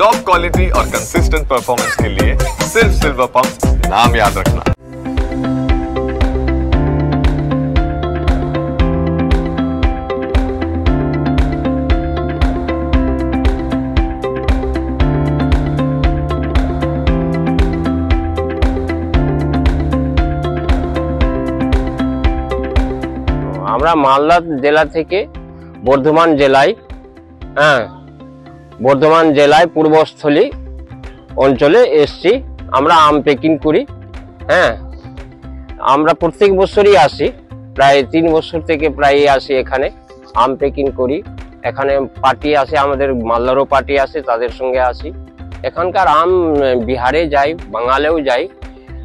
Top quality और consistent performance के लिए सिर्फ सिल्वर पंप नाम याद रखना। আমরা মালদা জেলা থেকে বর্ধমান জেলায় পূর্বস্থলী অঞ্চলে এসছি। আমরা আম প্যাকিং করি। আমরা প্রত্যেক বছরই আসি, প্রায় 3 বছর থেকে প্রায় আসি এখানে আম প্যাকিং করি। এখানে পার্টি আসে, আমাদের মালদারও পার্টি আসে, তাদের সঙ্গে আসি। এখানকার আম বিহারে যাই, বাঙালেও যাই,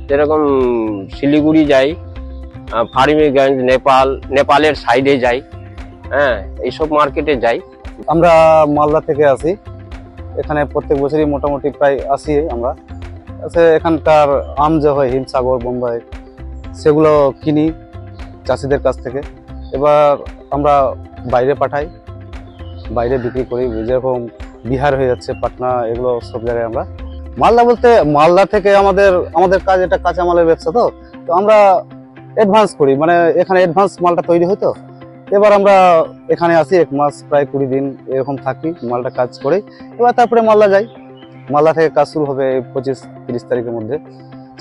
যেরকম শিলিগুড়ি যাই, ফার্মিগঞ্জ, নেপালের সাইডে যাই, এইসব মার্কেটে যাই। আমরা মালদা থেকে আসি, এখানে প্রত্যেক বছরই মোটামুটি প্রায় আসি আমরা। এখানকার আম যে হয় হিমসাগর, বোম্বাই, সেগুলো কিনি চাষিদের কাছ থেকে। এবার আমরা বাইরে পাঠাই, বাইরে বিক্রি করি, যেরকম বিহার হয়ে যাচ্ছে, পাটনা, এগুলো সব জায়গায় আমরা। মালদা বলতে মালদা থেকে আমাদের কাজ, এটা কাঁচামালের ব্যবসা, তো আমরা অ্যাডভান্স করি, মানে এখানে অ্যাডভান্স মালটা তৈরি হয়। তো এবার আমরা এখানে আসি 1 মাস, প্রায় 20 দিন এরকম থাকি, মালটা কাজ করি। এবার তারপরে মালদা যাই। মালদা থেকে কাজ শুরু হবে 25-30 তারিখের মধ্যে।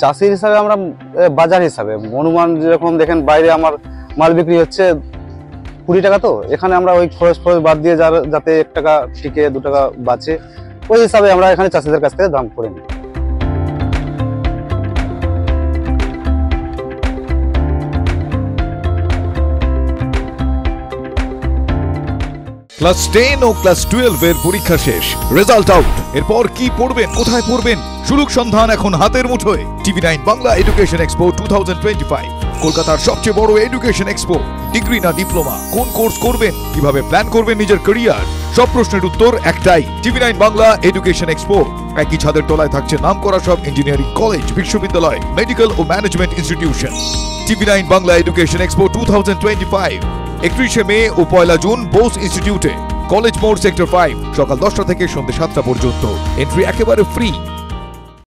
চাষির হিসাবে আমরা বাজার হিসাবে অনুমান, যেরকম দেখেন বাইরে আমার মাল বিক্রি হচ্ছে 20 টাকা, তো এখানে আমরা ওই খরচ বাদ দিয়ে যাতে 1 টাকা টিকে 2 টাকা বাঁচে, ওই হিসাবে আমরা এখানে চাষিদের কাছ থেকে দাম করে নিই। ক্লাস 10 ও ক্লাস 12 এর পরীক্ষা শেষ, রেজাল্ট আউট। এরপর কি পড়বেন, কোথায় পড়বেন, সুযোগ সন্ধান এখন হাতের মুঠোয়। TV9 বাংলা এডুকেশন এক্সপো 2025, কলকাতার সবচেয়ে বড় এডুকেশন এক্সপো। ডিগ্রি না ডিপ্লোমা, কোন কোর্স করবেন, কিভাবে প্ল্যান করবেন নিজের ক্যারিয়ার, সব প্রশ্নের উত্তর একটাই। TV9 Bangla education expo. একই ছাদের তলায় থাকছে নামকরা সব ইঞ্জিনিয়ারিং কলেজ, বিশ্ববিদ্যালয়, মেডিকেল ও management institution. TV9 Bangla education expo 2025, 31শে মে ও 1 জুন বোস ইনস্টিটিউটে, কলেজ মোড়, সেক্টর 5, সকাল 10টা থেকে সন্ধ্যে 7টা পর্যন্ত। এন্ট্রি একেবারে ফ্রি।